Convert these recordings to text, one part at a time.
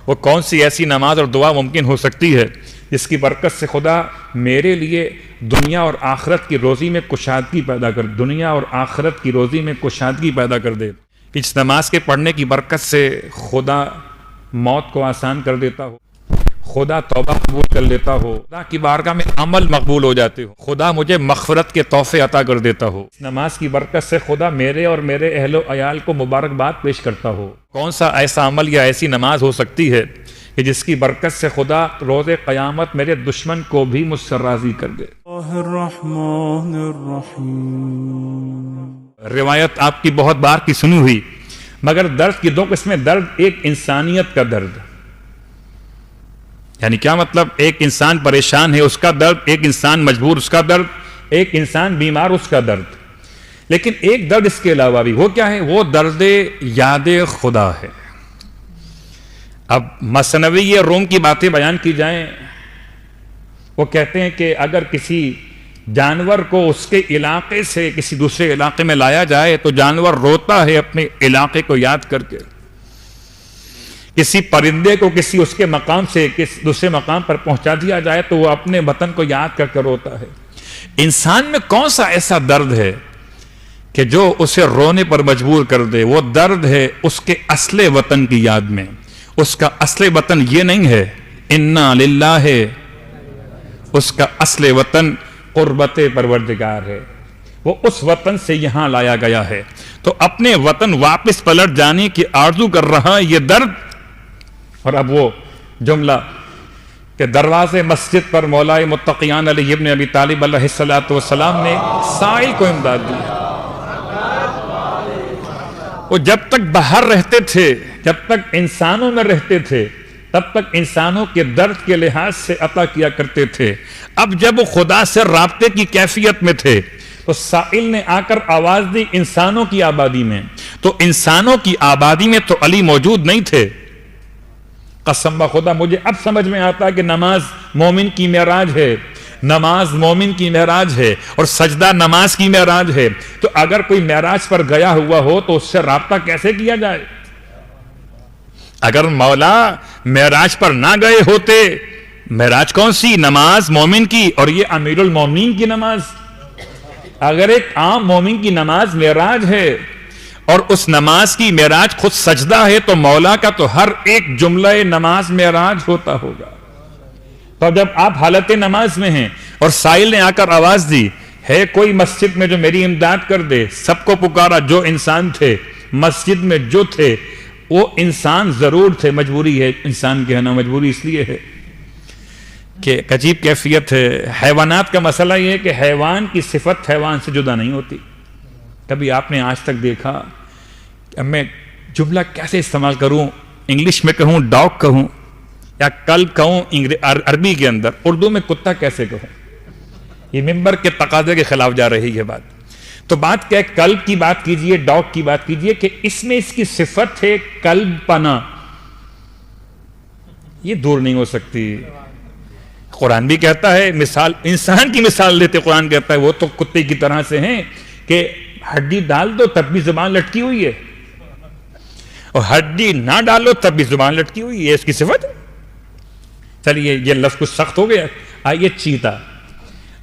وہ کون سی ایسی نماز اور دعا ممکن ہو سکتی ہے جس کی برکت سے خدا میرے لیے دنیا اور آخرت کی روزی میں کشادگی پیدا کر دنیا اور آخرت کی روزی میں کشادگی پیدا کر دے. اس نماز کے پڑھنے کی برکت سے خدا موت کو آسان کر دیتا ہو, خدا توبہ قبول کر لیتا ہو, خدا کی بارگاہ میں عمل مقبول ہو جاتے ہو, خدا مجھے مغفرت کے تحفے عطا کر دیتا ہو. نماز کی برکت سے خدا میرے اور میرے اہل و عیال کو مبارکباد پیش کرتا ہو. کون سا ایسا عمل یا ایسی نماز ہو سکتی ہے کہ جس کی برکت سے خدا روز قیامت میرے دشمن کو بھی مجھ سے راضی کر دے. الرحمن الرحیم. روایت آپ کی بہت بار کی سنی ہوئی, مگر درد کی دو قسمیں. درد ایک انسانیت کا درد, یعنی کیا مطلب, ایک انسان پریشان ہے اس کا درد, ایک انسان مجبور اس کا درد, ایک انسان بیمار اس کا درد. لیکن ایک درد اس کے علاوہ بھی, وہ کیا ہے, وہ درد یاد خدا ہے. اب مثنوی روم کی باتیں بیان کی جائیں, وہ کہتے ہیں کہ اگر کسی جانور کو اس کے علاقے سے کسی دوسرے علاقے میں لایا جائے تو جانور روتا ہے اپنے علاقے کو یاد کر کے. کسی پرندے کو کسی اس کے مقام سے کسی دوسرے مقام پر پہنچا دیا جائے تو وہ اپنے وطن کو یاد کر کے روتا ہے. انسان میں کون سا ایسا درد ہے کہ جو اسے رونے پر مجبور کر دے؟ وہ درد ہے اس کے اصل وطن کی یاد میں. اس کا اصل وطن یہ نہیں ہے انا للہ ہے, اس کا اصل وطن قربت پروردگار ہے. وہ اس وطن سے یہاں لایا گیا ہے تو اپنے وطن واپس پلٹ جانے کی آرزو کر رہا یہ درد. اور اب وہ جملہ کہ دروازے مسجد پر مولائے متقیان علی ابن ابی طالب علیہ السلام نے سائل کو امداد دی. وہ جب تک باہر رہتے تھے, جب تک انسانوں میں رہتے تھے, تب تک انسانوں کے درد کے لحاظ سے عطا کیا کرتے تھے. اب جب وہ خدا سے رابطے کی کیفیت میں تھے تو سائل نے آ کر آواز دی انسانوں کی آبادی میں. تو انسانوں کی آبادی میں تو علی موجود نہیں تھے. قسم بخدا مجھے اب سمجھ میں آتا ہے کہ نماز مومن کی معراج ہے, نماز مومن کی معراج ہے, اور سجدہ نماز کی معراج ہے. تو اگر کوئی معراج پر گیا ہوا ہو تو اس سے رابطہ کیسے کیا جائے؟ اگر مولا معراج پر نہ گئے ہوتے, معراج کون سی؟ نماز مومن کی, اور یہ امیر المومنین کی نماز. اگر ایک عام مومن کی نماز معراج ہے اور اس نماز کی معراج خود سجدہ ہے تو مولا کا تو ہر ایک جملہ نماز معراج ہوتا ہوگا. تو جب آپ حالت نماز میں ہیں اور سائل نے آ کر آواز دی ہے کوئی مسجد میں جو میری امداد کر دے, سب کو پکارا جو انسان تھے مسجد میں جو تھے, وہ انسان ضرور تھے, مجبوری ہے انسان کہنا, مجبوری اس لیے ہے کہ ایک عجیب کیفیت ہے. حیوانات کا مسئلہ یہ ہے کہ حیوان کی صفت حیوان سے جدا نہیں ہوتی. کبھی آپ نے آج تک دیکھا کہ میں جملہ کیسے استعمال کروں, انگلش میں کہوں ڈاگ کہوں یا کل کہوں عربی کے اندر, اردو میں کتا کیسے کہوں؟ یہ ممبر کے تقاضے کے خلاف جا رہی ہے بات. تو بات کیا ہے, کلب کی بات کیجئے, ڈاگ کی بات کیجئے کہ اس میں اس کی صفت ہے کلب پنا, یہ دور نہیں ہو سکتی. قرآن بھی کہتا ہے, مثال انسان کی مثال دیتے قرآن کہتا ہے وہ تو کتے کی طرح سے ہیں کہ ہڈی ڈال دو تب بھی زبان لٹکی ہوئی ہے, اور ہڈی نہ ڈالو تب بھی زبان لٹکی ہوئی ہے, اس کی صفت. چلیے یہ لفظ کچھ سخت ہو گیا. آئیے چیتا.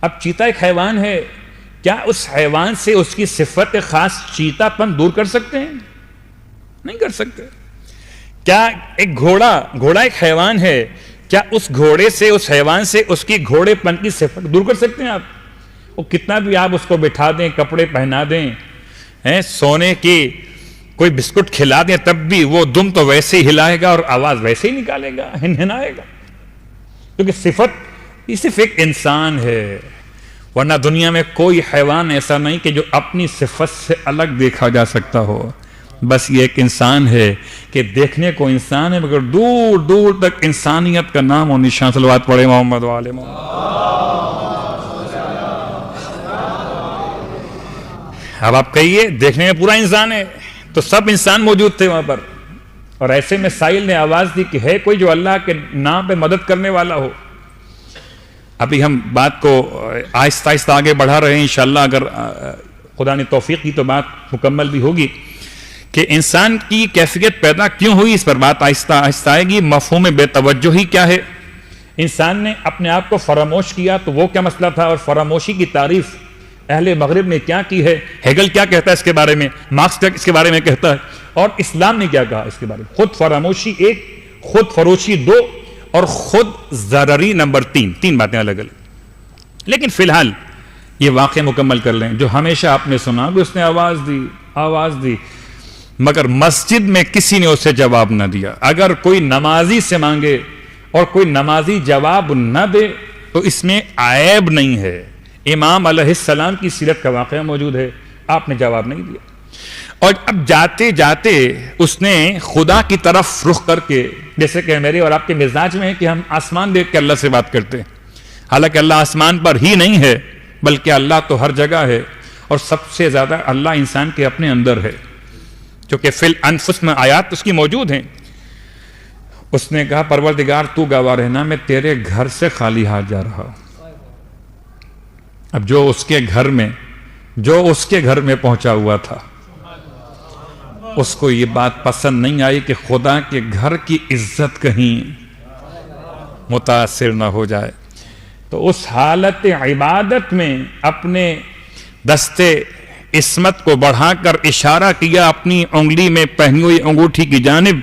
اب چیتا ایک حیوان ہے, کیا اس حیوان سے اس کی صفت خاص چیتا پن دور کر سکتے ہیں؟ نہیں کر سکتے. کیا ایک گھوڑا ایک حیوان ہے, کیا اس گھوڑے سے اس حیوان سے اس کی گھوڑے پن کی صفت دور کر سکتے ہیں آپ؟ وہ کتنا بھی آپ اس کو بٹھا دیں, کپڑے پہنا دیں, سونے کی کوئی بسکٹ کھلا دیں, تب بھی وہ دم تو ویسے ہی ہلائے گا اور آواز ویسے ہی نکالے گا, ہنہنائے گا, کیونکہ صفت یہ صرف ایک انسان ہے. ورنہ دنیا میں کوئی حیوان ایسا نہیں کہ جو اپنی صفت سے الگ دیکھا جا سکتا ہو. بس یہ ایک انسان ہے کہ دیکھنے کو انسان ہے مگر دور دور تک انسانیت کا نام و نشان. صلوات پڑھے محمد و آل محمد. اب آپ کہیے دیکھنے میں پورا انسان ہے, تو سب انسان موجود تھے وہاں پر, اور ایسے میں سائل نے آواز دی کہ ہے کوئی جو اللہ کے نام پہ مدد کرنے والا ہو. ابھی ہم بات کو آہستہ آہستہ آگے بڑھا رہے ہیں انشاءاللہ, اگر خدا نے توفیق کی تو بات مکمل بھی ہوگی کہ انسان کی کیفیت پیدا کیوں ہوئی، اس پر بات آہستہ آہستہ آئے گی. مفہوم بے توجہی کیا ہے؟ انسان نے اپنے آپ کو فراموش کیا تو وہ کیا مسئلہ تھا، اور فراموشی کی تعریف اہل مغرب نے کیا کی ہے، ہیگل کیا کہتا ہے اس کے بارے میں، مارکس اس کے بارے میں کہتا ہے، اور اسلام نے کیا کہا اس کے بارے میں. خود فراموشی 1، خود فروشی 2، اور خود ضرری نمبر 3. 3 باتیں الگ الگ. لیکن فی الحال یہ واقعہ مکمل کر لیں جو ہمیشہ آپ نے سنا کہ اس نے آواز دی مگر مسجد میں کسی نے اسے جواب نہ دیا. اگر کوئی نمازی سے مانگے اور کوئی نمازی جواب نہ دے تو اس میں عیب نہیں ہے. امام علیہ السلام کی سیرت کا واقعہ موجود ہے، آپ نے جواب نہیں دیا. اور اب جاتے جاتے اس نے خدا کی طرف رخ کر کے، جیسے کہ میرے اور آپ کے مزاج میں ہے کہ ہم آسمان دیکھ کے اللہ سے بات کرتے ہیں، حالانکہ اللہ آسمان پر ہی نہیں ہے بلکہ اللہ تو ہر جگہ ہے، اور سب سے زیادہ اللہ انسان کے اپنے اندر ہے، کیونکہ فی الانفس میں آیات اس کی موجود ہیں. اس نے کہا پروردگار تو گواہ رہنا میں تیرے گھر سے خالی ہاتھ جا رہا ہوں. اب جو اس کے گھر میں پہنچا ہوا تھا اس کو یہ بات پسند نہیں آئی کہ خدا کے گھر کی عزت کہیں متاثر نہ ہو جائے. تو اس حالت عبادت میں اپنے دستے عصمت کو بڑھا کر اشارہ کیا اپنی انگلی میں پہنی ہوئی انگوٹھی کی جانب،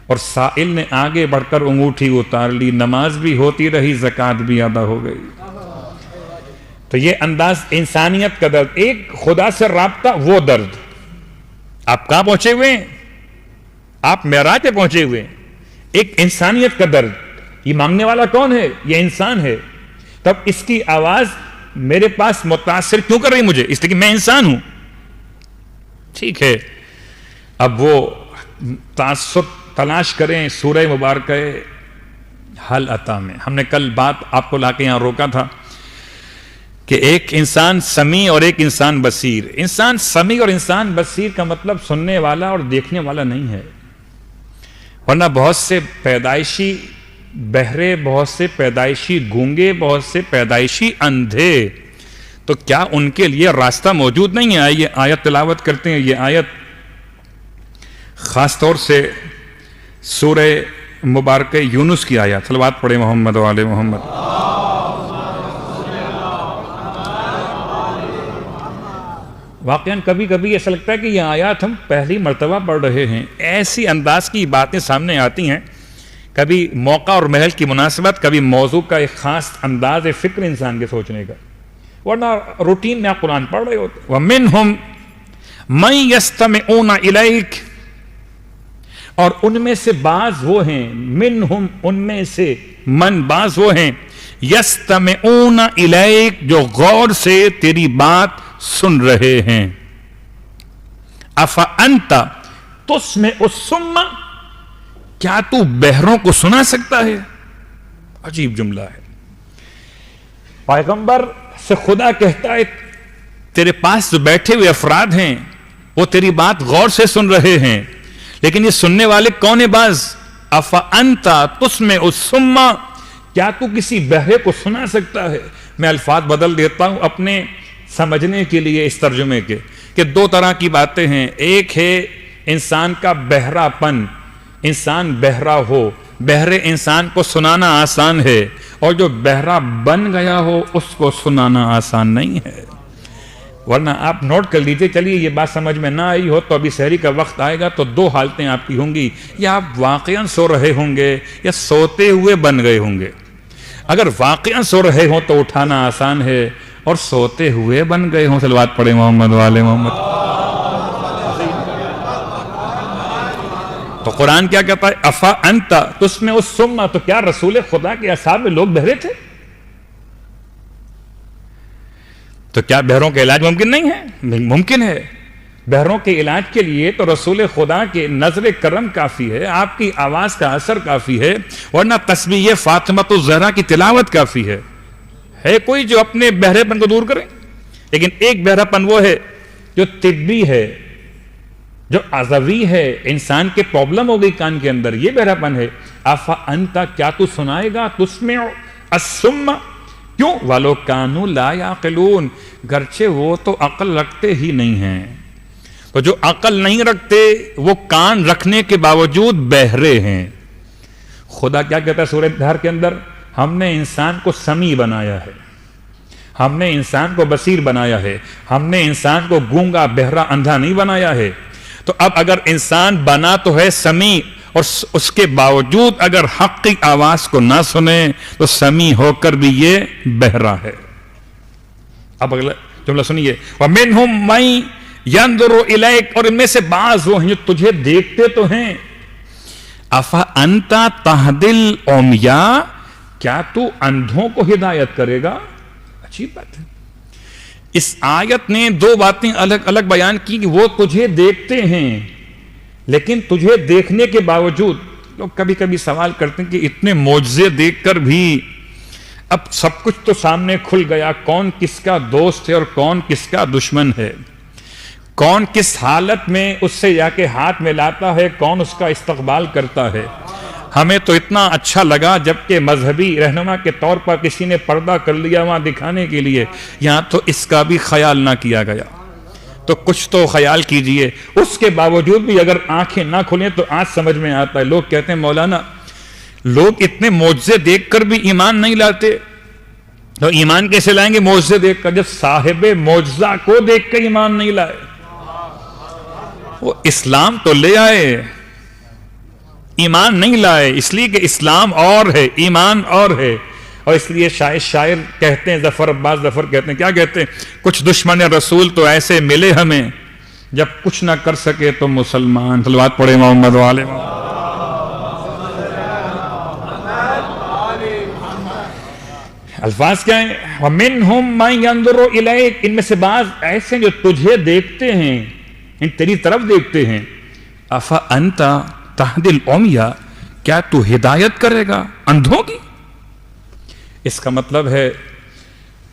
اور سائل نے آگے بڑھ کر انگوٹھی اتار لی. نماز بھی ہوتی رہی، زکوٰۃ بھی ادا ہو گئی. تو یہ انداز انسانیت کا درد، ایک خدا سے رابطہ، وہ درد. آپ کہاں پہنچے ہوئے ہیں؟ آپ معراج پہ پہنچے ہوئے ہیں. ایک انسانیت کا درد. یہ مانگنے والا کون ہے؟ یہ انسان ہے. تب اس کی آواز میرے پاس متاثر کیوں کر رہی مجھے؟ اس لیے کہ میں انسان ہوں. ٹھیک ہے، اب وہ تاثر تلاش کریں سورہ مبارکہ حل عطا میں. ہم نے کل بات آپ کو لا کے یہاں روکا تھا کہ ایک انسان سمیع اور ایک انسان بصیر. انسان سمیع اور انسان بصیر کا مطلب سننے والا اور دیکھنے والا نہیں ہے، ورنہ بہت سے پیدائشی بہرے، بہت سے پیدائشی گونگے، بہت سے پیدائشی اندھے، تو کیا ان کے لیے راستہ موجود نہیں ہے؟ آئیے آیت تلاوت کرتے ہیں. یہ آیت خاص طور سے سورہ مبارکہ یونس کی آیت. صلوات پڑھے محمد و آل محمد. واقعاً کبھی کبھی ایسا لگتا ہے کہ یہ آیات ہم پہلی مرتبہ پڑھ رہے ہیں. ایسی انداز کی باتیں سامنے آتی ہیں، کبھی موقع اور محل کی مناسبت، کبھی موضوع کا ایک خاص انداز فکر انسان کے سوچنے کا، ورنہ روٹین میں آپ قرآن پڑھ رہے ہوتے. وَمِنْهُمْ مَنْ يَسْتَمِعُونَ إِلَيْكَ، اور ان میں سے بعض وہ ہیں، منہم ان میں سے، من بعض وہ ہیں، یستمعون الیک جو غور سے تیری بات سن رہے ہیں. افانت تسمع الصم، کیا تو بہروں کو سنا سکتا ہے؟ عجیب جملہ ہے. پیغمبر سے خدا کہتا ہے تیرے پاس جو بیٹھے ہوئے افراد ہیں وہ تیری بات غور سے سن رہے ہیں، لیکن یہ سننے والے کون ہیں؟ بعض. افانت تسمع الصم، کیا تو کسی بہرے کو سنا سکتا ہے؟ میں الفاظ بدل دیتا ہوں اپنے سمجھنے کے لیے اس ترجمے کے، کہ دو طرح کی باتیں ہیں. ایک ہے انسان کا بہرا پن، انسان بہرا ہو، بہرے انسان کو سنانا آسان ہے، اور جو بہرا بن گیا ہو اس کو سنانا آسان نہیں ہے. ورنہ آپ نوٹ کر لیجئے. چلیے یہ بات سمجھ میں نہ آئی ہو تو ابھی سحری کا وقت آئے گا تو دو حالتیں آپ کی ہوں گی، یا آپ واقعاً سو رہے ہوں گے یا سوتے ہوئے بن گئے ہوں گے. اگر واقعاً سو رہے ہوں تو اٹھانا آسان ہے، اور سوتے ہوئے بن گئے ہوں. صلوات پڑھے محمد والے محمد. تو قرآن کیا کہتا ہے؟ افا انت تسمع الصم، تو کیا رسول خدا کے اصحاب میں لوگ بہرے تھے؟ تو کیا بہروں کا علاج ممکن نہیں ہے؟ ممکن ہے. بہروں کے علاج کے لیے تو رسول خدا کے نظر کرم کافی ہے، آپ کی آواز کا اثر کافی ہے، ورنہ تسبیح فاطمۃ الزہرا کی تلاوت کافی ہے. ہے کوئی جو اپنے بہرے پن کو دور کرے؟ لیکن ایک بہرا پن وہ ہے جو طبی ہے، جو عضوی ہے، انسان کے پرابلم ہو گئی کان کے اندر، یہ بہرا پن ہے. افا انت، کیا تو سنائے گا؟ تسمع الصم، کیوں؟ وَلَوْ كَانُوا لَا يَعْقِلُونَ، گرچہ وہ تو عقل رکھتے ہی نہیں ہیں. تو جو عقل نہیں رکھتے وہ کان رکھنے کے باوجود بہرے ہیں. خدا کیا کہتا ہے سورہ دہر کے اندر؟ ہم نے انسان کو سمیع بنایا ہے، ہم نے انسان کو بصیر بنایا ہے، ہم نے انسان کو گونگا بہرا اندھا نہیں بنایا ہے. تو اب اگر انسان بنا تو ہے سمیع، اور اس کے باوجود اگر حق کی آواز کو نہ سنے تو سمیع ہو کر بھی یہ بہرا ہے. اب اگلا جملہ سنیے، وَمِنْهُمْ مَن يَنظُرُ إِلَيْكَ، اور ان میں سے بعض وہ ہیں جو تجھے دیکھتے تو ہیں. أَفَأَنْتَ تَهْدِي الْعُمْيَاءَ، کیا تو اندھوں کو ہدایت کرے گا؟ عجیب بات ہے. اس آیت نے دو باتیں الگ الگ بیان کی کہ وہ تجھے دیکھتے ہیں، لیکن تجھے دیکھنے کے باوجود لوگ کبھی کبھی سوال کرتے ہیں کہ اتنے معجزے دیکھ کر بھی اب سب کچھ تو سامنے کھل گیا، کون کس کا دوست ہے اور کون کس کا دشمن ہے، کون کس حالت میں اس سے جا کے ہاتھ ملاتا ہے، کون اس کا استقبال کرتا ہے. ہمیں تو اتنا اچھا لگا جبکہ مذہبی رہنما کے طور پر کسی نے پردہ کر لیا وہاں دکھانے کے لیے، یہاں تو اس کا بھی خیال نہ کیا گیا. تو کچھ تو خیال کیجئے. اس کے باوجود بھی اگر آنکھیں نہ کھلیں تو آج سمجھ میں آتا ہے. لوگ کہتے ہیں مولانا لوگ اتنے معجزے دیکھ کر بھی ایمان نہیں لاتے، تو ایمان کیسے لائیں گے معجزے دیکھ کر جب صاحب معجزہ کو دیکھ کر ایمان نہیں لائے؟ وہ اسلام تو لے آئے، ایمان نہیں لائے، اس لیے کہ اسلام اور ہے، ایمان اور ہے. اور اس لیے شاعر کہتے ہیں، ظفر عباس ظفر کہتے ہیں، کیا کہتے ہیں؟ کچھ دشمن رسول تو ایسے ملے ہمیں جب کچھ نہ کر سکے تو مسلمان. صلوات پڑھے محمد والے محمد. الفاظ کیا ہیں؟ وَمِنْهُمْ مَن يَنظُرُ إِلَيْكَ، ان میں سے بعض ایسے ہیں جو تجھے دیکھتے ہیں، ان تیری طرف دیکھتے ہیں. أَفَأَنْتَ تَهْدِي الْعُمْيَاءَ، کیا تو ہدایت کرے گا اندھوں کی؟ اس کا مطلب ہے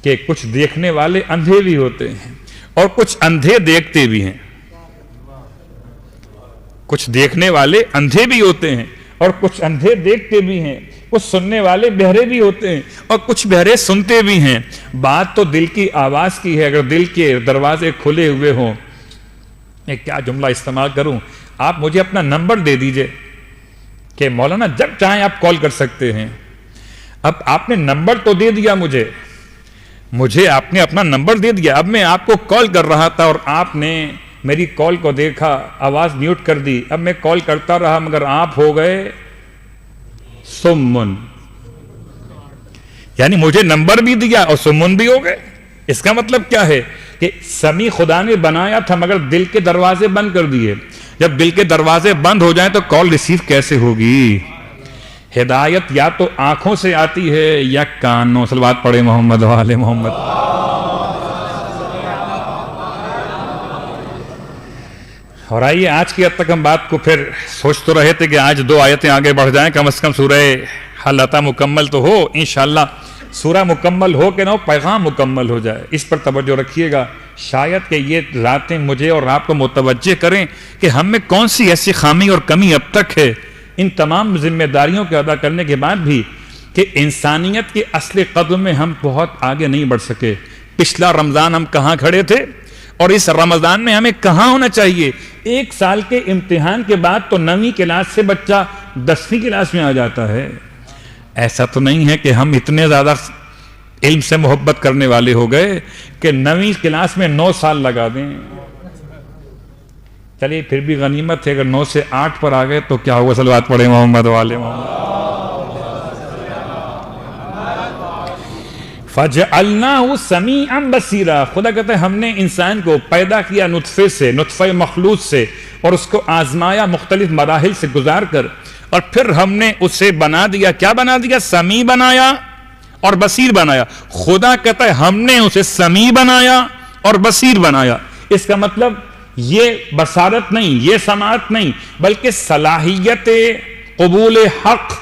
کہ کچھ دیکھنے والے اندھے بھی ہوتے ہیں اور کچھ اندھے دیکھتے بھی ہیں. کچھ دیکھنے والے اندھے بھی ہوتے ہیں اور کچھ اندھے دیکھتے بھی ہیں. کچھ سننے والے بہرے بھی ہوتے ہیں اور کچھ بہرے سنتے بھی ہیں. بات تو دل کی آواز کی ہے. اگر دل کے دروازے کھلے ہوئے ہوں، میں کیا جملہ استعمال کروں، آپ مجھے اپنا نمبر دے دیجئے کہ مولانا جب چاہیں آپ کال کر سکتے ہیں. اب آپ نے نمبر تو دے دیا مجھے آپ نے اپنا نمبر دے دیا. اب میں آپ کو کال کر رہا تھا اور آپ نے میری کال کو دیکھا، آواز میوٹ کر دی. اب میں کال کرتا رہا مگر آپ ہو گئے سمن، یعنی مجھے نمبر بھی دیا اور سمن بھی ہو گئے. اس کا مطلب کیا ہے کہ سمیع خدا نے بنایا تھا مگر دل کے دروازے بند کر دیے. جب دل کے دروازے بند ہو جائیں تو کال ریسیو کیسے ہوگی؟ ہدایت یا تو آنکھوں سے آتی ہے یا کانوں. صلوات پڑھے محمد والے محمد. اور آئیے آج کی حد تک ہم بات کو پھر سوچ تو رہے تھے کہ آج 2 آیتیں آگے بڑھ جائیں، کم از کم سورہ حل عطا مکمل تو ہو انشاءاللہ. سورہ مکمل ہو کہ نہ ہو، پیغام مکمل ہو جائے، اس پر توجہ رکھیے گا. شاید کہ یہ راتیں مجھے اور آپ کو متوجہ کریں کہ ہم میں کون سی ایسی خامی اور کمی اب تک ہے ان تمام ذمہ داریوں کے ادا کرنے کے بعد بھی کہ انسانیت کے اصل قدر میں ہم بہت آگے نہیں بڑھ سکے. پچھلا رمضان ہم کہاں کھڑے تھے اور اس رمضان میں ہمیں کہاں ہونا چاہیے؟ 1 سال کے امتحان کے بعد تو 9ویں کلاس سے بچہ 10ویں کلاس میں آ جاتا ہے. ایسا تو نہیں ہے کہ ہم اتنے زیادہ علم سے محبت کرنے والے ہو گئے کہ 9ویں کلاس میں 9 سال لگا دیں. چلیے پھر بھی غنیمت ہے، اگر 9 سے 8 پر آ گئے تو کیا ہوگا؟ صلوات پڑھے محمد والے محمد. فَجَعَلْنَاهُ سَمِيعًا بَصِيرًا. خدا کہتا ہے ہم نے انسان کو پیدا کیا نطفے سے، نطفہ مخلوط سے، اور اس کو آزمایا مختلف مراحل سے گزار کر، اور پھر ہم نے اسے بنا دیا. کیا بنا دیا؟ سمیع بنایا اور بصیر بنایا. خدا کہتا ہے ہم نے اسے سمیع بنایا اور بصیر بنایا. اس کا مطلب یہ بصارت نہیں، یہ سماعت نہیں، بلکہ صلاحیت قبول حق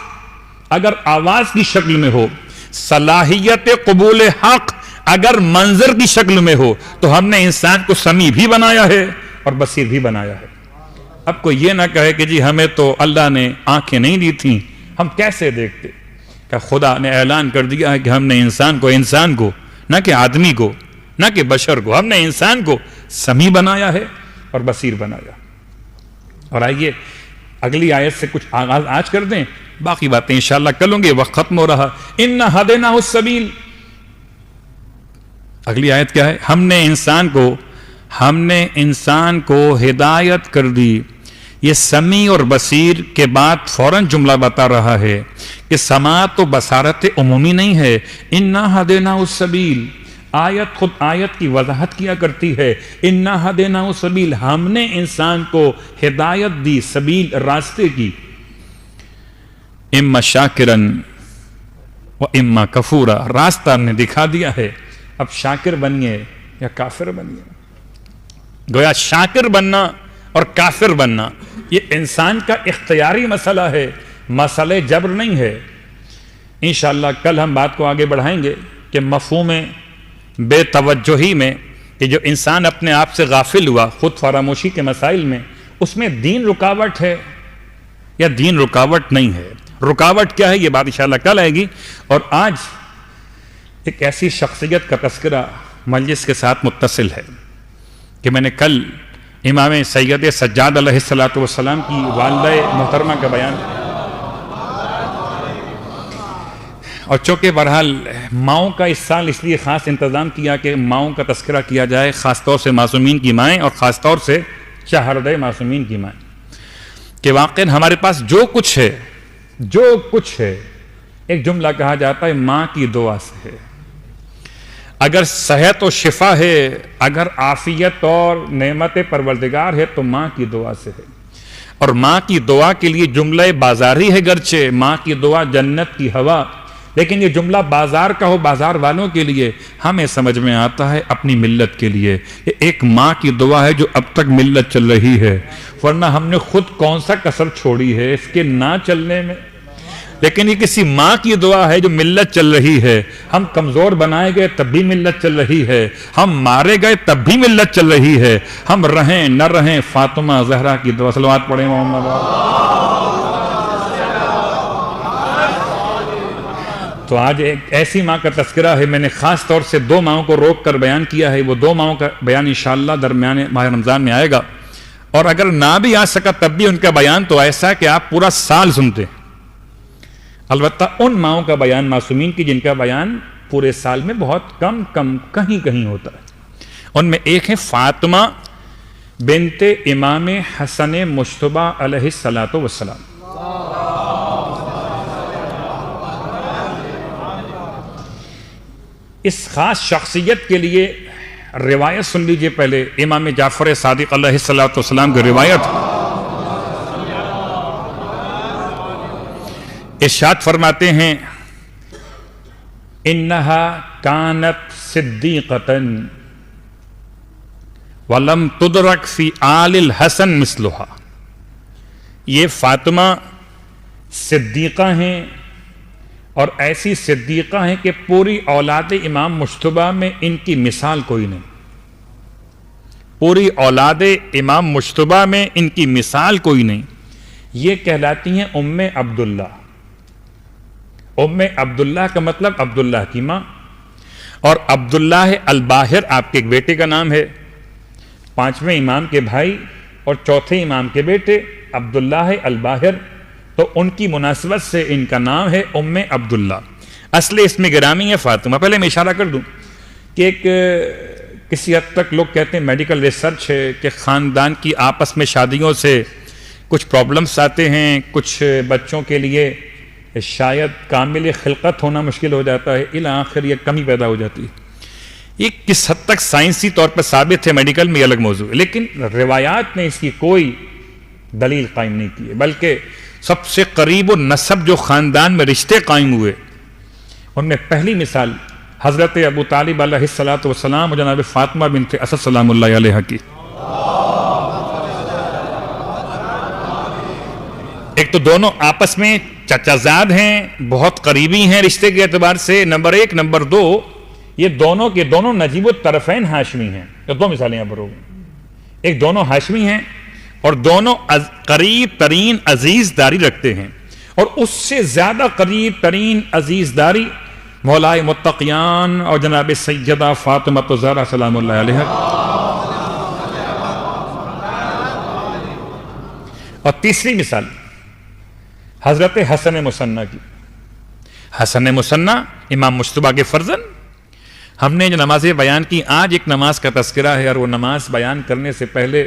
اگر آواز کی شکل میں ہو، صلاحیت قبول حق اگر منظر کی شکل میں ہو، تو ہم نے انسان کو سمیع بھی بنایا ہے اور بصیر بھی بنایا ہے. اب کوئی یہ نہ کہے کہ جی ہمیں تو اللہ نے آنکھیں نہیں دی تھیں، ہم کیسے دیکھتے؟ کہ خدا نے اعلان کر دیا ہے کہ ہم نے انسان کو نہ کہ آدمی کو، نہ کہ بشر کو، ہم نے انسان کو سمیع بنایا ہے. اور بصیر بنایا. اور آئیے اگلی آیت سے کچھ آغاز آج کر دیں، باقی باتیں انشاءاللہ کل ہوں گے، وقت ختم ہو رہا. اِنَّا هَدَيْنَاهُ السَّبِيلَ. اگلی آیت کیا ہے؟ ہم نے انسان کو ہدایت کر دی. یہ سمیع اور بصیر کے بعد فوراً جملہ بتا رہا ہے کہ سماعت و بصارت عمومی نہیں ہے. اِنَّا هَدَيْنَاهُ السَّبِيلَ. آیت خود آیت کی وضاحت کیا کرتی ہے. اِنَّا هَدَيْنَاهُ السَّبِيلَ. ہم نے انسان کو ہدایت دی، سبیل راستے کی. اما شاکرن و اما کفورا. راستہ نے دکھا دیا ہے، اب شاکر بنیے یا کافر بنیے. گویا شاکر بننا اور کافر بننا یہ انسان کا اختیاری مسئلہ ہے، مسئلہ جبر نہیں ہے. انشاءاللہ کل ہم بات کو آگے بڑھائیں گے کہ مفہوم بے توجہی میں کہ جو انسان اپنے آپ سے غافل ہوا خود فراموشی کے مسائل میں، اس میں دین رکاوٹ ہے یا دین رکاوٹ نہیں ہے. رکاوٹ کیا ہے یہ بات انشاءاللہ کل آئے گی. اور آج ایک ایسی شخصیت کا تذکرہ مجلس کے ساتھ متصل ہے کہ میں نے کل امام سید سجاد علیہ السلام کی والدہ محترمہ کا بیان، اور چونکہ بہرحال ماؤں کا اس سال اس لیے خاص انتظام کیا کہ ماؤں کا تذکرہ کیا جائے، خاص طور سے معصومین کی مائیں اور خاص طور سے چہردہ معصومین کی مائیں، کہ واقعاً ہمارے پاس جو کچھ ہے ایک جملہ کہا جاتا ہے ماں کی دعا سے ہے. اگر صحت و شفا ہے، اگر عافیت اور نعمت پروردگار ہے تو ماں کی دعا سے ہے. اور ماں کی دعا کے لیے جملہ بازاری ہے، گرچہ ماں کی دعا جنت کی ہوا، لیکن یہ جملہ بازار کا ہو، بازار والوں کے لیے، ہمیں سمجھ میں آتا ہے اپنی ملت کے لیے. یہ ایک ماں کی دعا ہے جو اب تک ملت چل رہی ہے، ورنہ ہم نے خود کون سا کسر چھوڑی ہے اس کے نہ چلنے میں. لیکن یہ کسی ماں کی دعا ہے جو ملت چل رہی ہے. ہم کمزور بنائے گئے تب بھی ملت چل رہی ہے، ہم مارے گئے تب بھی ملت چل رہی ہے. ہم رہیں نہ رہیں فاطمہ زہرا کی دعا. صلوات پڑھیں محمد. تو آج ایک ایسی ماں کا تذکرہ ہے. میں نے خاص طور سے دو ماؤں کو روک کر بیان کیا ہے. وہ دو ماؤں کا بیان انشاءاللہ درمیان ماہ رمضان میں آئے گا، اور اگر نہ بھی آ سکا تب بھی ان کا بیان تو ایسا ہے کہ آپ پورا سال سنتے. البتہ ان ماؤں کا بیان معصومین کی جن کا بیان پورے سال میں بہت کم کہیں ہوتا ہے. ان میں ایک ہے فاطمہ بنت امام حسن مجتبی علیہ السلام. اس خاص شخصیت کے لیے روایت سن لیجئے. پہلے امام جعفر صادق علیہ السلام کی روایت، ارشاد فرماتے ہیں انہا کانت صدیقتن ولم تدرک فی آل الحسن مثلہا. یہ فاطمہ صدیقہ ہیں، اور ایسی صدیقہ ہیں کہ پوری اولاد امام مجتبی میں ان کی مثال کوئی نہیں. پوری اولاد امام مجتبی میں ان کی مثال کوئی نہیں. یہ کہلاتی ہیں ام عبداللہ. ام عبداللہ کا مطلب عبداللہ کی ماں، اور عبداللہ الباہر آپ کے ایک بیٹے کا نام ہے، پانچویں امام کے بھائی اور چوتھے امام کے بیٹے عبداللہ الباہر. تو ان کی مناسبت سے ان کا نام ہے ام عبداللہ. اصل اسم گرامی ہے فاطمہ. پہلے میں اشارہ کر دوں کہ ایک کسی حد تک لوگ کہتے ہیں میڈیکل ریسرچ ہے کہ خاندان کی آپس میں شادیوں سے کچھ پرابلمس آتے ہیں، کچھ بچوں کے لیے شاید کامل خلقت ہونا مشکل ہو جاتا ہے، الی آخر یہ کمی پیدا ہو جاتی ہے. یہ کس حد تک سائنسی طور پر ثابت ہے میڈیکل میں یہ الگ موضوع ہے، لیکن روایات نے اس کی کوئی دلیل قائم نہیں کی ہے. بلکہ سب سے قریب و نسب جو خاندان میں رشتے قائم ہوئے ان میں پہلی مثال حضرت ابو طالب علیہ السلام اور جناب فاطمہ بنت اسد سلام اللہ علیہ کی. ایک تو دونوں آپس میں چچا زاد ہیں، بہت قریبی ہیں رشتے کے اعتبار سے، نمبر ایک. نمبر دو، یہ دونوں کے دونوں نجیب الطرفین ہاشمی ہیں. تو دو مثالیں یہاں پر ہو گئی. ایک دونوں ہاشمی ہیں اور دونوں قریب ترین عزیز داری رکھتے ہیں، اور اس سے زیادہ قریب ترین عزیز داری مولائے متقیان اور جناب سیدہ فاطمہ الزہرا سلام اللہ علیہ. اور تیسری مثال حضرت حسن مصنع کی. حسن مصنع امام مجتبیٰ کے فرزند. ہم نے جو نمازیں بیان کی، آج ایک نماز کا تذکرہ ہے، اور وہ نماز بیان کرنے سے پہلے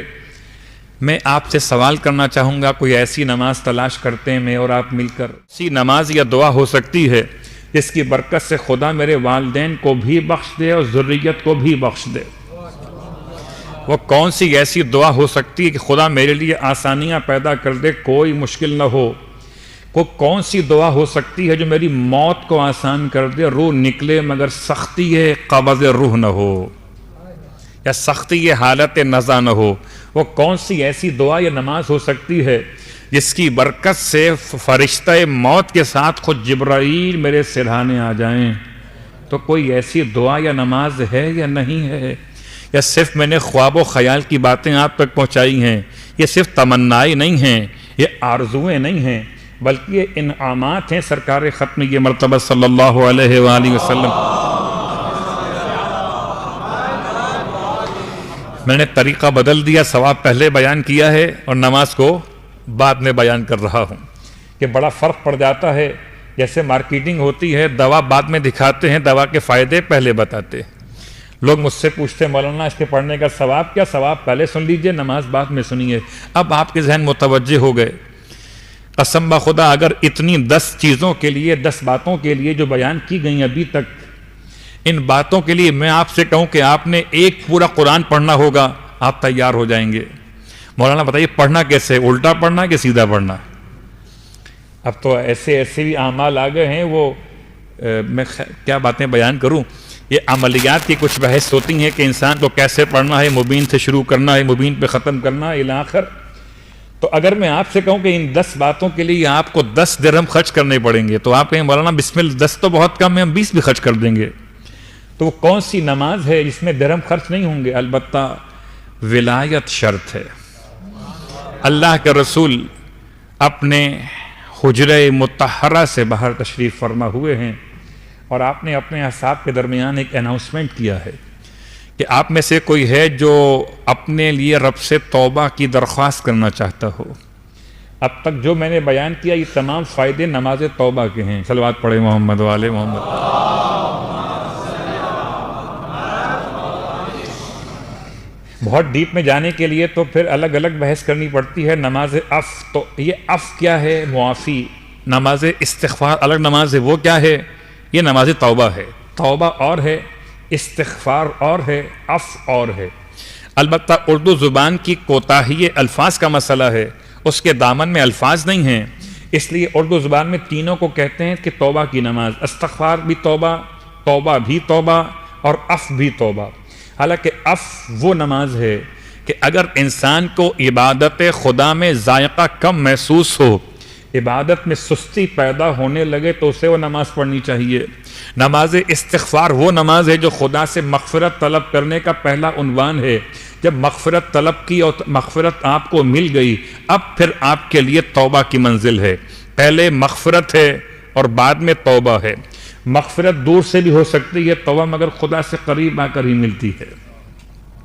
میں آپ سے سوال کرنا چاہوں گا، کوئی ایسی نماز تلاش کرتے ہیں میں اور آپ مل کر، ایسی نماز یا دعا ہو سکتی ہے جس کی برکت سے خدا میرے والدین کو بھی بخش دے اور ذریت کو بھی بخش دے؟ وہ کون سی ایسی دعا ہو سکتی ہے کہ خدا میرے لیے آسانیاں پیدا کر دے، کوئی مشکل نہ ہو؟ وہ کون سی دعا ہو سکتی ہے جو میری موت کو آسان کر دے، روح نکلے مگر سختی ہے قبض روح نہ ہو، یا سختی یہ حالت نزا نہ ہو؟ وہ کون سی ایسی دعا یا نماز ہو سکتی ہے جس کی برکت سے فرشتہ موت کے ساتھ خود جبرائیل میرے سرہانے آ جائیں؟ تو کوئی ایسی دعا یا نماز ہے یا نہیں ہے؟ یا صرف میں نے خواب و خیال کی باتیں آپ تک پہنچائی ہیں؟ یہ صرف تمنائیں نہیں ہیں، یہ آرزویں نہیں ہیں، بلکہ یہ انعامات ہیں سرکار ختم یہ مرتبہ صلی اللہ علیہ وآلہ وسلم. میں نے طریقہ بدل دیا، ثواب پہلے بیان کیا ہے اور نماز کو بعد میں بیان کر رہا ہوں، کہ بڑا فرق پڑ جاتا ہے. جیسے مارکیٹنگ ہوتی ہے، دوا بعد میں دکھاتے ہیں، دوا کے فائدے پہلے بتاتے ہیں. لوگ مجھ سے پوچھتے ہیں مولانا اس کے پڑھنے کا ثواب کیا؟ ثواب پہلے سن لیجئے، نماز بعد میں سنیے. اب آپ کے ذہن متوجہ ہو گئے. قسم بخدا اگر اتنی 10 چیزوں کے لیے، 10 باتوں کے لیے جو بیان کی گئیں ابھی تک، ان باتوں کے لیے میں آپ سے کہوں کہ آپ نے ایک پورا قرآن پڑھنا ہوگا، آپ تیار ہو جائیں گے. مولانا بتائیے پڑھنا کیسے؟ الٹا پڑھنا کہ سیدھا پڑھنا؟ اب تو ایسے بھی اعمال آ گئے ہیں، وہ میں کیا باتیں بیان کروں. یہ عملیات کی کچھ بحث ہوتی ہیں کہ انسان کو کیسے پڑھنا ہے، مبین سے شروع کرنا ہے، مبین پہ ختم کرنا ہے، الی آخر. تو اگر میں آپ سے کہوں کہ ان 10 باتوں کے لیے آپ کو 10 درہم خرچ کرنے پڑیں گے، تو آپ کہیں مولانا بسم اللہ 10 تو بہت کم ہے، ہم 20 بھی خرچ کر دیں گے. تو وہ کون سی نماز ہے جس میں درہم خرچ نہیں ہوں گے؟ البتہ ولایت شرط ہے. اللہ کے رسول اپنے حجرہ مطہرہ سے باہر تشریف فرما ہوئے ہیں، اور آپ نے اپنے اصحاب کے درمیان ایک اناؤنسمنٹ کیا ہے کہ آپ میں سے کوئی ہے جو اپنے لیے رب سے توبہ کی درخواست کرنا چاہتا ہو. اب تک جو میں نے بیان کیا یہ تمام فائدے نماز توبہ کے ہیں. صلوات پڑھیں محمد والے محمد. بہت ڈیپ میں جانے کے لیے تو پھر الگ الگ بحث کرنی پڑتی ہے. نماز اف، تو یہ اف کیا ہے؟ معافی. نماز استغفار الگ نماز ہے، وہ کیا ہے؟ یہ نماز توبہ ہے. توبہ اور ہے، استغفار اور ہے، اف اور ہے. البتہ اردو زبان کی کوتاہی الفاظ کا مسئلہ ہے، اس کے دامن میں الفاظ نہیں ہیں، اس لیے اردو زبان میں تینوں کو کہتے ہیں کہ توبہ کی نماز. استغفار بھی توبہ، توبہ بھی توبہ، اور اف بھی توبہ. حالانکہ اف وہ نماز ہے کہ اگر انسان کو عبادت خدا میں ذائقہ کم محسوس ہو، عبادت میں سستی پیدا ہونے لگے، تو اسے وہ نماز پڑھنی چاہیے. نماز استغفار وہ نماز ہے جو خدا سے مغفرت طلب کرنے کا پہلا عنوان ہے. جب مغفرت طلب کی اور مغفرت آپ کو مل گئی، اب پھر آپ کے لیے توبہ کی منزل ہے. پہلے مغفرت ہے اور بعد میں توبہ ہے. مغفرت دور سے بھی ہو سکتی ہے، توبہ مگر خدا سے قریب آ کر ہی ملتی ہے.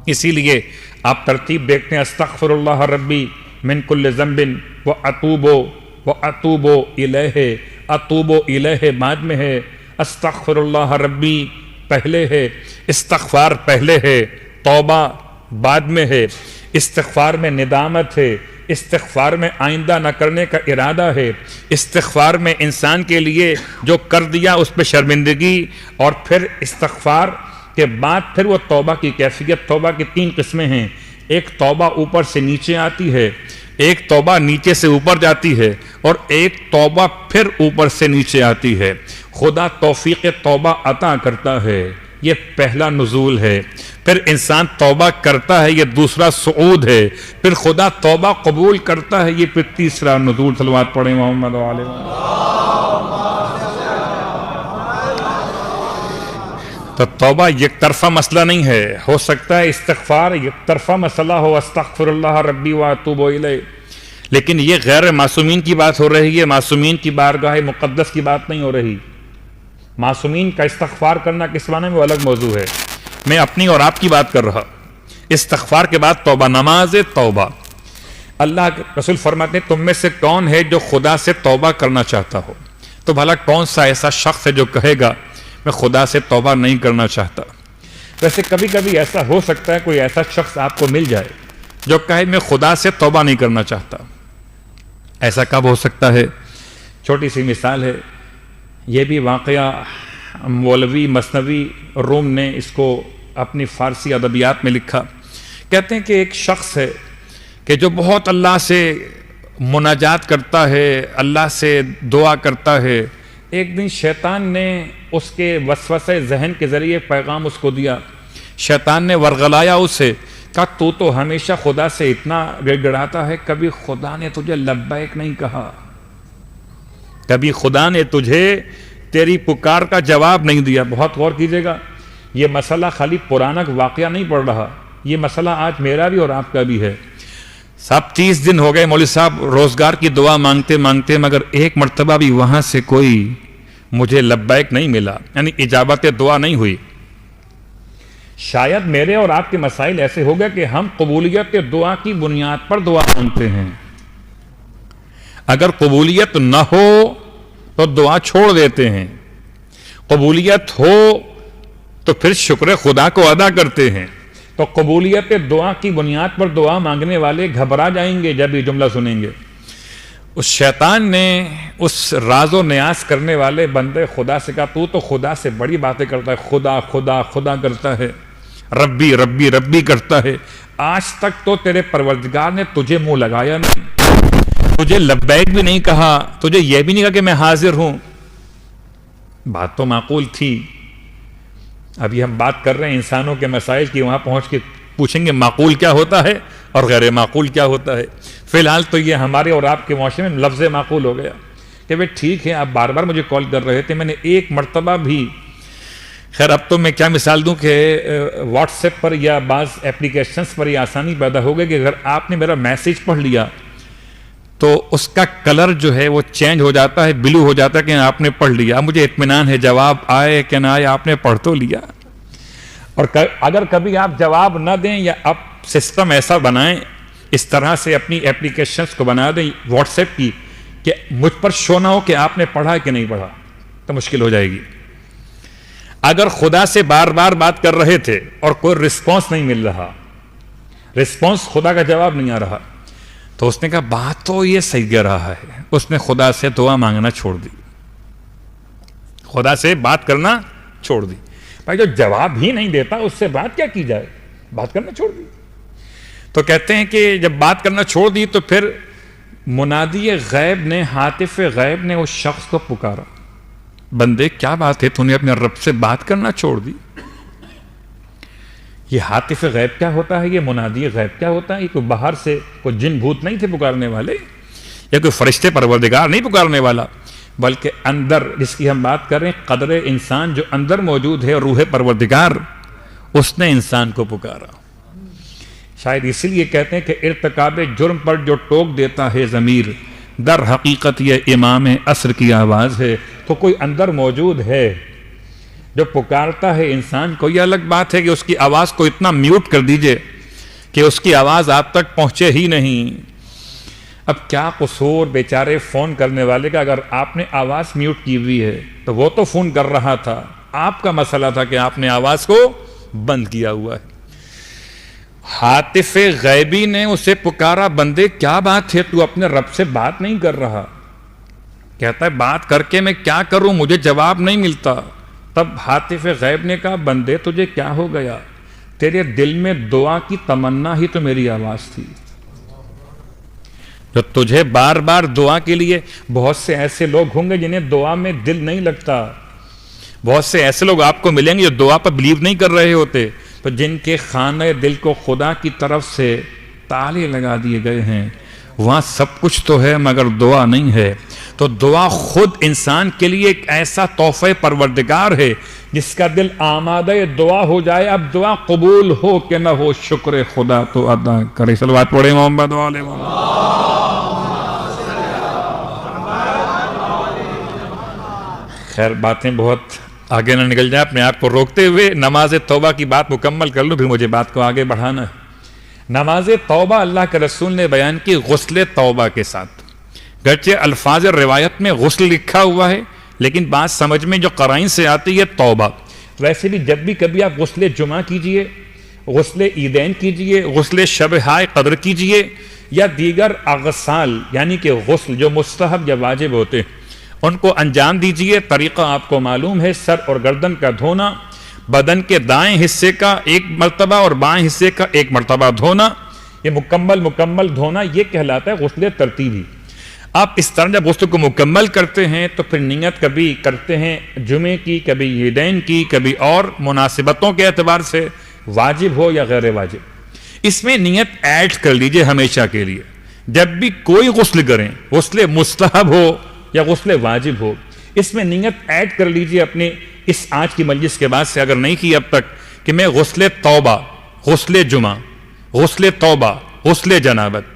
اسی لیے آپ ترتیب دیکھتے ہیں، استغفر اللہ ربی من کل ذنب واتوب الیہ. اتوب الیہ بعد میں ہے، استغفر اللہ ربی پہلے ہے، استغفار پہلے ہے، توبہ بعد میں ہے. استغفار میں ندامت ہے، استغفار میں آئندہ نہ کرنے کا ارادہ ہے. استغفار میں انسان کے لیے جو کر دیا اس پہ شرمندگی، اور پھر استغفار کے بعد پھر وہ توبہ کی کیفیت. توبہ کی 3 قسمیں ہیں. ایک توبہ اوپر سے نیچے آتی ہے، ایک توبہ نیچے سے اوپر جاتی ہے، اور ایک توبہ پھر اوپر سے نیچے آتی ہے. خدا توفیق توبہ عطا کرتا ہے، یہ پہلا نزول ہے. پھر انسان توبہ کرتا ہے، یہ دوسرا صعود ہے. پھر خدا توبہ قبول کرتا ہے، یہ پھر تیسرا نزول. صلوات پڑھیں محمد علیہ وسلم. تو توبہ یک طرفہ مسئلہ نہیں ہے. ہو سکتا ہے استغفار یک طرفہ مسئلہ ہو، استغفر اللہ ربی واتوب الیہ، لیکن یہ غیر معصومین کی بات ہو رہی ہے، معصومین کی بارگاہ مقدس کی بات نہیں ہو رہی. معصومین کا استغفار کرنا کس معنی میں وہ الگ موضوع ہے. میں اپنی اور آپ کی بات کر رہا. استغفار کے بعد توبہ، نماز توبہ. اللہ کے رسول فرماتے ہیں تم میں سے کون ہے جو خدا سے توبہ کرنا چاہتا ہو؟ تو بھلا کون سا ایسا شخص ہے جو کہے گا میں خدا سے توبہ نہیں کرنا چاہتا؟ ویسے کبھی کبھی ایسا ہو سکتا ہے کوئی ایسا شخص آپ کو مل جائے جو کہے میں خدا سے توبہ نہیں کرنا چاہتا. ایسا کب ہو سکتا ہے؟ چھوٹی سی مثال ہے، یہ بھی واقعہ مولوی مثنوی روم نے اس کو اپنی فارسی ادبیات میں لکھا. کہتے ہیں کہ ایک شخص ہے کہ جو بہت اللہ سے مناجات کرتا ہے، اللہ سے دعا کرتا ہے. ایک دن شیطان نے اس کے وسوسہ ذہن کے ذریعے پیغام اس کو دیا. شیطان نے ورغلایا اسے، کہا تو ہمیشہ خدا سے اتنا گڑ گڑاتا ہے، کبھی خدا نے تجھے لبیک نہیں کہا، کبھی خدا نے تجھے تیری پکار کا جواب نہیں دیا. بہت غور کیجئے گا، یہ مسئلہ خالی پرانا واقعہ نہیں پڑ رہا، یہ مسئلہ آج میرا بھی اور آپ کا بھی ہے. سب 30 دن ہو گئے مولوی صاحب روزگار کی دعا مانگتے مانگتے، مگر ایک مرتبہ بھی وہاں سے کوئی مجھے لبیک نہیں ملا، یعنی اجابت دعا نہیں ہوئی. شاید میرے اور آپ کے مسائل ایسے ہو گئے کہ ہم قبولیت دعا کی بنیاد پر دعا مانگتے ہیں. اگر قبولیت نہ ہو تو دعا چھوڑ دیتے ہیں، قبولیت ہو تو پھر شکر خدا کو ادا کرتے ہیں. تو قبولیت دعا کی بنیاد پر دعا مانگنے والے گھبرا جائیں گے جب یہ جملہ سنیں گے. اس شیطان نے اس راز و نیاز کرنے والے بندے خدا سے کہا تو خدا سے بڑی باتیں کرتا ہے، خدا خدا خدا کرتا ہے، ربی ربی ربی کرتا ہے، آج تک تو تیرے پروردگار نے تجھے منہ لگایا نہیں، تجھے لبیک بھی نہیں کہا، تجھے یہ بھی نہیں کہا کہ میں حاضر ہوں. بات تو معقول تھی. ابھی ہم بات کر رہے ہیں انسانوں کے مسائل کی، وہاں پہنچ کے پوچھیں گے معقول کیا ہوتا ہے اور غیر معقول کیا ہوتا ہے. فی الحال تو یہ ہمارے اور آپ کے معاشرے میں لفظ معقول ہو گیا کہ بھئی ٹھیک ہے آپ بار بار مجھے کال کر رہے تھے، میں نے ایک مرتبہ بھی، خیر اب تو میں کیا مثال دوں کہ واٹس ایپ پر یا بعض اپلیکیشنز پر یہ آسانی پیدا ہو گئی کہ اگر آپ نے میرا میسیج پڑھ لیا تو اس کا کلر جو ہے وہ چینج ہو جاتا ہے، بلو ہو جاتا ہے کہ آپ نے پڑھ لیا. مجھے اطمینان ہے جواب آئے کہ نہ آئے آپ نے پڑھ تو لیا. اور اگر کبھی آپ جواب نہ دیں یا آپ سسٹم ایسا بنائیں، اس طرح سے اپنی اپلیکیشنز کو بنا دیں واٹس ایپ کی کہ مجھ پر شو نہ ہو کہ آپ نے پڑھا کہ نہیں پڑھا، تو مشکل ہو جائے گی. اگر خدا سے بار بار بات کر رہے تھے اور کوئی رسپانس نہیں مل رہا، رسپانس خدا کا جواب نہیں آ رہا، تو اس نے کہا بات تو یہ صحیح کہہ رہا ہے. اس نے خدا سے دعا مانگنا چھوڑ دی، خدا سے بات کرنا چھوڑ دی. بھائی جو جواب ہی نہیں دیتا اس سے بات کیا کی جائے، بات کرنا چھوڑ دی. تو کہتے ہیں کہ جب بات کرنا چھوڑ دی تو پھر منادی غیب نے، ہاتف غیب نے اس شخص کو پکارا، بندے کیا بات ہے تو نے اپنے رب سے بات کرنا چھوڑ دی. یہ ہاتف غیب کیا ہوتا ہے، یہ منادی غیب کیا ہوتا ہے؟ یہ کوئی باہر سے کوئی جن بھوت نہیں تھے پکارنے والے، یا کوئی فرشتے پروردگار نہیں پکارنے والا، بلکہ اندر جس کی ہم بات کر رہے ہیں قدر انسان جو اندر موجود ہے، روح پروردگار، اس نے انسان کو پکارا. شاید اسی لیے کہتے ہیں کہ ارتکاب جرم پر جو ٹوک دیتا ہے ضمیر، در حقیقت یہ امام عصر کی آواز ہے. تو کوئی اندر موجود ہے جو پکارتا ہے انسان کو. یہ الگ بات ہے کہ اس کی آواز کو اتنا میوٹ کر دیجئے کہ اس کی آواز آپ تک پہنچے ہی نہیں. اب کیا قصور بیچارے فون کرنے والے کا، اگر آپ نے آواز میوٹ کی ہوئی ہے تو وہ تو فون کر رہا تھا، آپ کا مسئلہ تھا کہ آپ نے آواز کو بند کیا ہوا ہے. ہاتف غیبی نے اسے پکارا، بندے کیا بات ہے تو اپنے رب سے بات نہیں کر رہا؟ کہتا ہے بات کر کے میں کیا کروں، مجھے جواب نہیں ملتا. تب ہاتف غیب نے کہا بندے تجھے کیا ہو گیا، تیرے دل میں دعا کی تمنا ہی تو میری آواز تھی. جو تجھے بار بار دعا کے لیے، بہت سے ایسے لوگ ہوں گے جنہیں دعا میں دل نہیں لگتا، بہت سے ایسے لوگ آپ کو ملیں گے جو دعا پر بلیو نہیں کر رہے ہوتے، تو جن کے خانہ دل کو خدا کی طرف سے تالے لگا دیے گئے ہیں، وہاں سب کچھ تو ہے مگر دعا نہیں ہے. تو دعا خود انسان کے لیے ایک ایسا تحفہ پروردگار ہے جس کا دل آمادہ دعا ہو جائے. اب دعا قبول ہو کہ نہ ہو، شکر خدا تو ادا کرے. صلوات پڑھے محمد و آل محمد. خیر باتیں بہت آگے نہ نکل جائیں، اپنے آپ کو روکتے ہوئے نماز توبہ کی بات مکمل کر لوں، پھر مجھے بات کو آگے بڑھانا ہے. نماز توبہ اللہ کے رسول نے بیان کی غسل توبہ کے ساتھ، گرچہ الفاظ روایت میں غسل لکھا ہوا ہے لیکن بات سمجھ میں جو قرائن سے آتی ہے توبہ۔ ویسے بھی جب بھی کبھی آپ غسل جمعہ کیجئے، غسل عیدین کیجئے، غسل شب ہائے قدر کیجئے، یا دیگر اغسال یعنی کہ غسل جو مستحب یا واجب ہوتے ہیں ان کو انجام دیجئے۔ طریقہ آپ کو معلوم ہے، سر اور گردن کا دھونا، بدن کے دائیں حصے کا ایک مرتبہ اور بائیں حصے کا ایک مرتبہ دھونا، یہ مکمل دھونا یہ کہلاتا ہے غسل ترتیبی۔ آپ اس طرح جب غسل کو مکمل کرتے ہیں تو پھر نیت کبھی کرتے ہیں جمعے کی، کبھی عیدین کی، کبھی اور مناسبتوں کے اعتبار سے واجب ہو یا غیر واجب، اس میں نیت ایڈ کر لیجئے ہمیشہ کے لیے۔ جب بھی کوئی غسل کریں، غسل مستحب ہو یا غسل واجب ہو، اس میں نیت ایڈ کر لیجئے اپنے اس آج کی مجلس کے بعد سے، اگر نہیں کی اب تک، کہ میں غسل توبہ، غسل جمعہ، غسل توبہ، غسل جنابت،